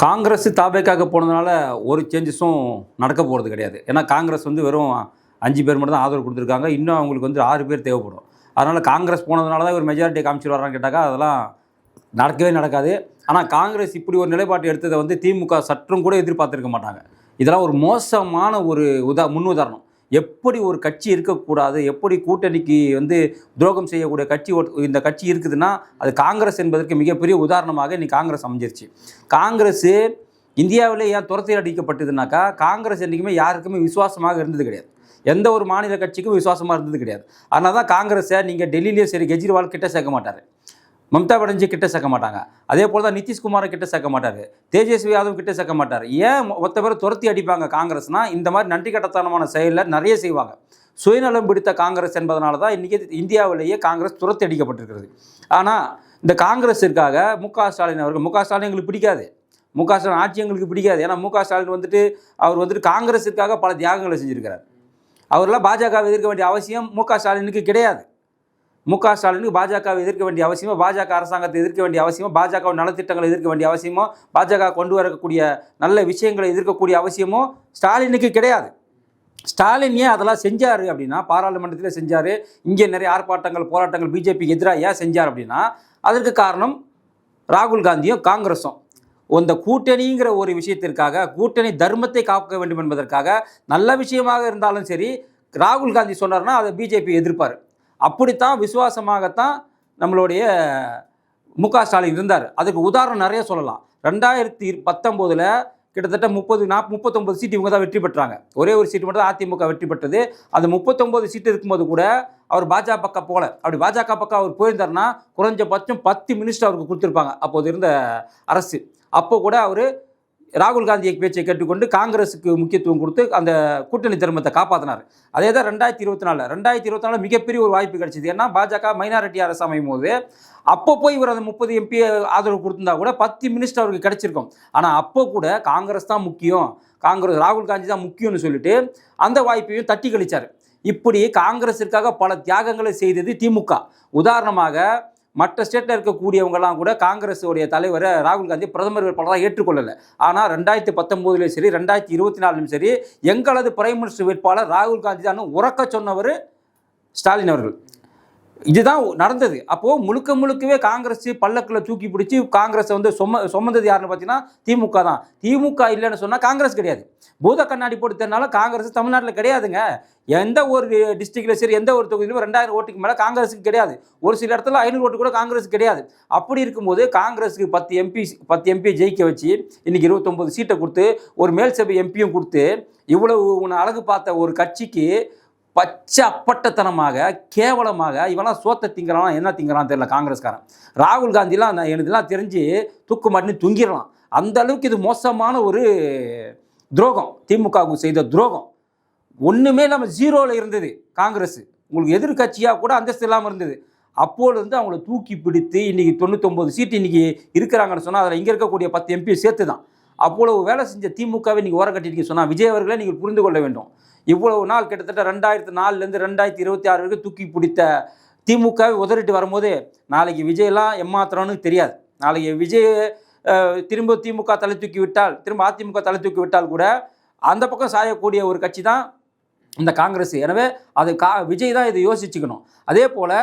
காங்கிரஸ் தாபேக்காக போனதுனால ஒரு சேஞ்சஸும் நடக்க போகிறது கிடையாது. ஏன்னா காங்கிரஸ் வெறும் 5 பேர் மட்டும் தான் ஆதரவு கொடுத்துருக்காங்க. இன்னும் அவங்களுக்கு 6 பேர் தேவைப்படும். அதனால் காங்கிரஸ் போனதுனால தான் ஒரு மெஜாரிட்டி காமிச்சிட்டு வர்றான்னு கேட்டாக்கா அதெல்லாம் நடக்கவே நடக்காது. ஆனால் காங்கிரஸ் இப்படி ஒரு நிலைப்பாட்டை எடுத்ததை திமுக சற்றும் கூட எதிர்பார்த்துருக்க மாட்டாங்க. இதெல்லாம் ஒரு மோசமான ஒரு முன்னுதாரணம். எப்படி ஒரு கட்சி இருக்கக்கூடாது, எப்படி கூட்டணிக்கு துரோகம் செய்யக்கூடிய கட்சி இந்த கட்சி இருக்குதுன்னா அது காங்கிரஸ் என்பதற்கு மிகப்பெரிய உதாரணமாக இன்றைக்கி காங்கிரஸ் அமைஞ்சிருச்சு. காங்கிரஸ் இந்தியாவிலே ஏன் துரத்தி அடிக்கப்பட்டதுனாக்கா காங்கிரஸ் என்றைக்குமே யாருக்குமே விசுவாசமாக இருந்தது கிடையாது. எந்த ஒரு மாநில கட்சிக்கும் விசுவாசமாக இருந்தது கிடையாது. அதனால தான் காங்கிரஸை நீங்கள் டெல்லியிலேயே சரி கெஜ்ரிவால் கிட்ட சேர்க்க மாட்டார், மம்தா பானர்ஜி கிட்ட சேர்க்க மாட்டாங்க. அதே போல் தான் நிதிஷ்குமாரை கிட்ட சேர்க்க மாட்டார், தேஜஸ்வி யாதவ் கிட்ட சேர்க்க மாட்டார். ஏன் மொத்த பேரை துரத்தி அடிப்பாங்க காங்கிரஸ்னால் இந்த மாதிரி நன்றி கட்டத்தனமான செயலில் நிறைய செய்வாங்க. சுயநலம் பிடித்த காங்கிரஸ் என்பதனால தான் இன்றைக்கி இந்தியாவிலேயே காங்கிரஸ் துரத்தி அடிக்கப்பட்டிருக்கிறது. ஆனால் இந்த காங்கிரஸிற்காக முக ஸ்டாலின் அவர்கள், முக ஸ்டாலின் எங்களுக்கு பிடிக்காது, முக ஸ்டாலின் ஆட்சி எங்களுக்கு பிடிக்காது. ஏன்னா முக ஸ்டாலின் அவர் காங்கிரஸிற்காக பல தியாகங்களை செஞ்சுருக்கிறார். அவரெல்லாம் பாஜகவை எதிர்க்க வேண்டிய அவசியம் முக ஸ்டாலினுக்கு கிடையாது. முக ஸ்டாலினுக்கு பாஜகவை எதிர்க்க வேண்டிய அவசியமோ, பாஜக அரசாங்கத்தை எதிர்க்க வேண்டிய அவசியமோ, பாஜக நலத்திட்டங்களை எதிர்க்க வேண்டிய அவசியமோ, பாஜக கொண்டு வரக்கூடிய நல்ல விஷயங்களை எதிர்க்கக்கூடிய அவசியமோ ஸ்டாலினுக்கு கிடையாது. ஸ்டாலின் ஏன் அதெல்லாம் செஞ்சார் அப்படின்னா, பாராளுமன்றத்தில் செஞ்சார், இங்கே நிறைய ஆர்ப்பாட்டங்கள் போராட்டங்கள் பிஜேபிக்கு எதிராக ஏன் செஞ்சார் அப்படின்னா அதற்கு காரணம் ராகுல் காந்தியும் காங்கிரஸும். அந்த கூட்டணிங்கிற ஒரு விஷயத்திற்காக, கூட்டணி தர்மத்தை காக்க வேண்டும் என்பதற்காக, நல்ல விஷயமாக இருந்தாலும் சரி ராகுல் காந்தி சொன்னார்னா அதை பிஜேபி எதிர்ப்பார். அப்படித்தான் விசுவாசமாகத்தான் நம்மளுடைய முக ஸ்டாலின் இருந்தார். அதுக்கு உதாரணம் நிறைய சொல்லலாம். 2019 கிட்டத்தட்ட 39 சீட்டு இவங்க தான் வெற்றி பெற்றாங்க. ஒரே ஒரு சீட்டு மட்டும் தான் அதிமுக வெற்றி பெற்றது. அந்த 39 சீட்டு இருக்கும்போது கூட அவர் பாஜக பக்கம் போகல. அப்படி பாஜக பக்கம் அவர் போயிருந்தாருன்னா குறைஞ்சபட்சம் 10 மினிஸ்டர் அவருக்கு கொடுத்துருப்பாங்க அப்போது இருந்த அரசு. அப்போ கூட அவர் ராகுல் காந்தியை பேச்சை கேட்டுக்கொண்டு காங்கிரஸுக்கு முக்கியத்துவம் கொடுத்து அந்த கூட்டணி தர்மத்தை காப்பாற்றினார். அதே தான் 2024 மிகப்பெரிய ஒரு வாய்ப்பு கிடைச்சிது. ஏன்னா பாஜக மைனாரிட்டி அரசு அமையும் போது அப்போ போய் இவர் அந்த 30 MP ஆதரவு கொடுத்துருந்தா கூட 10 மினிஸ்டர் அவருக்கு கிடைச்சிருக்கும். ஆனால் அப்போ கூட காங்கிரஸ் தான் முக்கியம், ராகுல் காந்தி தான் முக்கியம்னு சொல்லிட்டு அந்த வாய்ப்பையும் தட்டி கழிச்சார். இப்படி காங்கிரஸிற்காக பல தியாகங்களை செய்தது திமுக. உதாரணமாக மற்ற ஸ்டேட்டில் இருக்கக்கூடியவங்கெல்லாம் கூட காங்கிரஸுடைய தலைவரை ராகுல் காந்தி பிரதமர் வேட்பாளராக ஏற்றுக்கொள்ளலை. ஆனால் 2019 சரி 2024 சரி எங்களது பிரைம் மினிஸ்டர் வேட்பாளர் ராகுல் காந்தி தான் உறக்க சொன்னவர் ஸ்டாலின் அவர்கள். இதுதான் நடந்தது. அப்போது முழுக்கவே காங்கிரஸ் பல்லக்கில் தூக்கி பிடிச்சி காங்கிரஸை சுமந்தது யாருன்னு பார்த்தீங்கன்னா திமுக தான். திமுக இல்லைன்னு சொன்னால் காங்கிரஸ் கிடையாது. பூத கண்ணாடி போட்டுனால காங்கிரஸ் தமிழ்நாட்டில் கிடையாதுங்க. எந்த ஒரு டிஸ்ட்ரிக்டில் சரி எந்த ஒரு தொகுதியிலும் 2000 ஓட்டுக்கு மேலே காங்கிரஸுக்கு கிடையாது. ஒரு சில இடத்துல 500 ஓட்டு கூட காங்கிரஸ் கிடையாது. அப்படி இருக்கும்போது காங்கிரஸுக்கு 10 MP ஜெயிக்க வச்சு இன்றைக்கி 29 சீட்டை கொடுத்து ஒரு மேல் சபை எம்பியும் கொடுத்து இவ்வளவு அழகு பார்த்த ஒரு கட்சிக்கு பச்சை அப்பட்டத்தனமாக கேவலமாக இவெல்லாம் சோத்தை திங்கிறான், என்ன திங்கிறான்னு தெரியல காங்கிரஸ்காரன். ராகுல் காந்திலாம் எனக்குலாம் தெரிஞ்சு தூக்கு மாட்டின்னு துங்கிடலாம். அந்த அளவுக்கு இது மோசமான ஒரு துரோகம், திமுகவுக்கு செய்த துரோகம். ஒன்றுமே இல்லாமல் 0ல் இருந்தது காங்கிரஸ். உங்களுக்கு எதிர்கட்சியாக கூட அந்தஸ்து இல்லாமல் இருந்தது. அப்போது அவங்கள தூக்கி பிடித்து இன்றைக்கி 99 சீட்டு இன்றைக்கி இருக்கிறாங்கன்னு சொன்னால் அதில் இங்கே இருக்கக்கூடிய 10 MP சேர்த்து தான். அப்போது வேலை செஞ்ச திமுகவை நீங்கள் ஓரம் கட்டிட்டு சொன்னால் விஜய் அவர்களை நீங்கள் புரிந்து கொள்ள வேண்டும். இவ்வளவு நாள் கிட்டத்தட்ட 2004 2026 வரைக்கும் தூக்கி பிடித்த திமுகவை உதறிட்டு வரும்போது நாளைக்கு விஜயெல்லாம் ஏமாத்துறான்னு தெரியாது. நாளைக்கு விஜய் திரும்ப திமுக தலை தூக்கி விட்டால், திரும்ப அதிமுக தலை தூக்கி விட்டால் கூட அந்த பக்கம் சாயக்கூடிய ஒரு கட்சி தான் இந்த காங்கிரஸ். எனவே அது விஜய் தான் இதை யோசிச்சுக்கணும். அதே போல்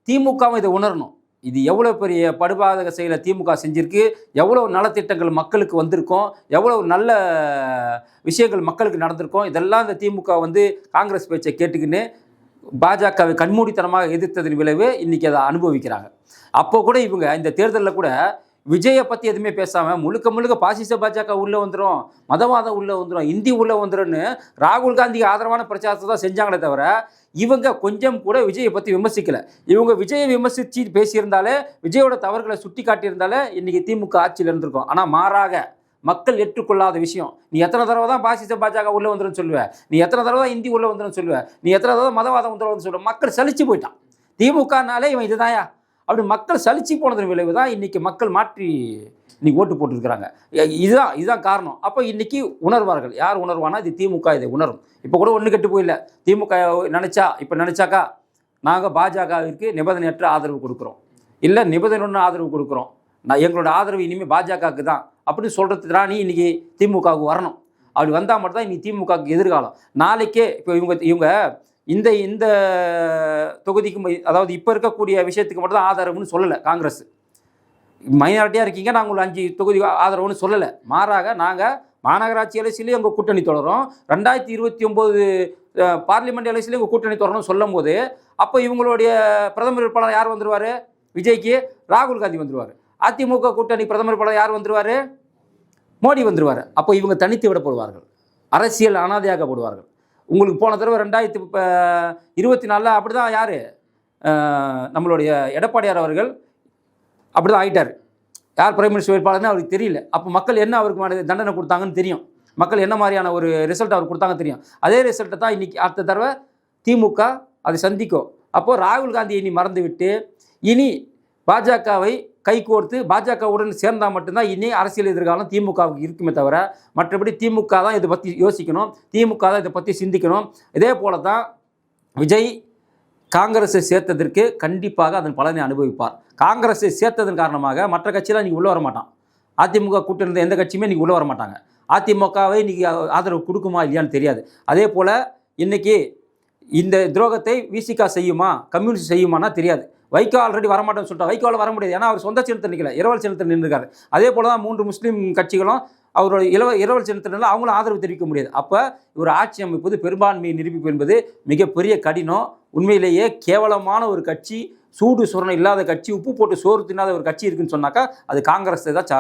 திமுகவும் இதை உணரணும். இது எவ்வளோ பெரிய படுபாதக செயலை திமுக செஞ்சுருக்கு, எவ்வளோ நலத்திட்டங்கள் மக்களுக்கு வந்திருக்கோம், எவ்வளோ நல்ல விஷயங்கள் மக்களுக்கு நடந்திருக்கோம். இதெல்லாம் இந்த திமுக காங்கிரஸ் பேச்சை கேட்டுக்கின்னு பாஜகவை கண்மூடித்தனமாக எதிர்த்ததின் விளைவு இன்றைக்கி அதை அனுபவிக்கிறாங்க. அப்போ கூட இவங்க இந்த தேர்தலில் கூட விஜயை பற்றி எதுவுமே பேசாமல் முழுக்க பாசிச பாஜக உள்ளே வந்துடும், மதவாதம் உள்ளே வந்துடும், இந்தி உள்ளே வந்துடும்னு ராகுல் காந்திக்கு ஆதரவான பிரச்சாரத்தை தான் செஞ்சாங்களே தவிர இவங்க கொஞ்சம் கூட விஜயை பற்றி விமர்சிக்கலை. இவங்க விஜயை விமர்சித்து பேசியிருந்தாலே, விஜயோட தவறுகளை சுட்டி காட்டியிருந்தாலே இன்றைக்கி திமுக ஆட்சியில் இருந்திருக்கும். ஆனால் மாறாக மக்கள் ஏற்றுக்கொள்ளாத விஷயம். நீ எத்தனை தடவை தான் பாசிச பாஜக உள்ளே வந்துடும் சொல்லுவேன், நீ எத்தனை தடவை தான் இந்தி உள்ளே வந்துடும் சொல்லுவேன், நீ எத்தனை தடவை மதவாதம் வந்துடும் சொல்லுவேன். மக்கள் சலிச்சு போயிட்டான். திமுகனாலே இவன் இதுதாயா அப்படி மக்கள் சலிச்சு போனதன் விளைவு தான் இன்றைக்கி மக்கள் மாற்றி இன்றைக்கி ஓட்டு போட்டுருக்குறாங்க. இதுதான் காரணம். அப்போ இன்றைக்கி உணர்வார்கள். யார் உணர்வானா இது திமுக இதை உணரும். இப்போ கூட ஒன்று கெட்டு போயில்லை. திமுக நினச்சாக்கா நாங்கள் பாஜகவிற்கு நிபந்தனையற்ற ஆதரவு கொடுக்குறோம், இல்லை நிபந்தனையுடன் ஆதரவு கொடுக்குறோம், எங்களோட ஆதரவு இனிமேல் பாஜகவுக்கு தான் அப்படின்னு சொல்கிறதுக்கு தான் நீ இன்றைக்கி திமுகவுக்கு வரணும். அப்படி வந்தால் மட்டும்தான் இன்றைக்கி திமுகவுக்கு எதிர்காலம். நாளைக்கே இப்போ இவங்க இந்த இந்த தொகுதிக்கு, அதாவது இப்போ இருக்கக்கூடிய விஷயத்துக்கு மட்டும் தான் ஆதரவுன்னு சொல்லலை காங்கிரஸ். மைனாரிட்டியாக இருக்கீங்க, நாங்கள் ஒரு 5 தொகுதி ஆதரவுன்னு சொல்லலை. மாறாக நாங்கள் மாநகராட்சி எலெக்ஷன்லேயும் எங்கள் கூட்டணி தொடரும், 2029 பார்லிமெண்ட் எலெக்ஷன்லேயும் எங்கள் கூட்டணி தொடரணும்னு சொல்லும் போது, அப்போ இவங்களுடைய பிரதமர் வேட்பாளர் யார் வந்துருவார்? விஜய்க்கு ராகுல் காந்தி வந்துருவார். அதிமுக கூட்டணி பிரதமர் வேட்பாளர் யார் வந்துருவார்? மோடி வந்துருவார். அப்போ இவங்க தனித்து விடப்படுவார்கள், அரசியல் அனாதையாக்கப்படுவார்கள். உங்களுக்கு போன தடவை 2024 அப்படி தான் யார், நம்மளுடைய எடப்பாடியார் அவர்கள் அப்படி தான் ஆகிட்டார். யார் பிரைம் மினிஸ்டர் வேட்பாளர்னு அவருக்கு தெரியல. அப்போ மக்கள் என்ன அவருக்கு தண்டனை கொடுத்தாங்கன்னு தெரியும், மக்கள் என்ன மாதிரியான ஒரு ரிசல்ட் அவருக்கு கொடுத்தாங்க தெரியும். அதே ரிசல்ட்டை தான் இன்றைக்கி அடுத்த தடவை திமுக அதை சந்திக்கும். அப்போது ராகுல் காந்தியை இனி மறந்துவிட்டு இனி பாஜகவை கைகோர்த்து பாஜகவுடன் சேர்ந்தால் மட்டும்தான் இனி அரசியல் எதிர்காலம் திமுகவுக்கு இருக்குமே தவிர, மற்றபடி திமுக தான் இதை பற்றி யோசிக்கணும், திமுக தான் இதை பற்றி சிந்திக்கணும். இதே போல தான் விஜய் காங்கிரஸை சேர்த்ததற்கு கண்டிப்பாக அதன் பலனை அனுபவிப்பார். காங்கிரஸை சேர்த்ததன் காரணமாக மற்ற கட்சியெலாம் இன்றைக்கி உள்ளே வர மாட்டான். அதிமுக கூட்டணி இருந்த எந்த கட்சியுமே இன்றைக்கி உள்ளே வர மாட்டாங்க. அதிமுகவை இன்றைக்கி ஆதரவு கொடுக்குமா இல்லையான்னு தெரியாது. அதே போல் இன்றைக்கி இந்த துரோகத்தை விசிகா செய்யுமா, கம்யூனிஸ்ட் செய்யுமானா தெரியாது. வைகோ ஆல்ரெடி வரமாட்டேன்னு சொல்லிட்டா, வைகோவில் வர முடியாது. ஏன்னா அவர் சொந்த சின்னத்தில் நிற்கல, இரவல் சின்னத்தில் நின்றுருக்காரு. அதே போல் தான் 3 முஸ்லீம் கட்சிகளும் அவரோட இரவல் சின்னத்தினால அவங்களும் ஆதரவு தெரிவிக்க முடியாது. அப்போ இவர் ஆட்சி அமைப்பது, பெரும்பான்மையை நிரூபிப்பு என்பது மிகப்பெரிய கடினம். உண்மையிலேயே கேவலமான ஒரு கட்சி, சூடு சுரணம் இல்லாத கட்சி, உப்பு போட்டு சோறு தின்னாத ஒரு கட்சி இருக்குன்னு சொன்னாக்கா அது காங்கிரஸ் தான்.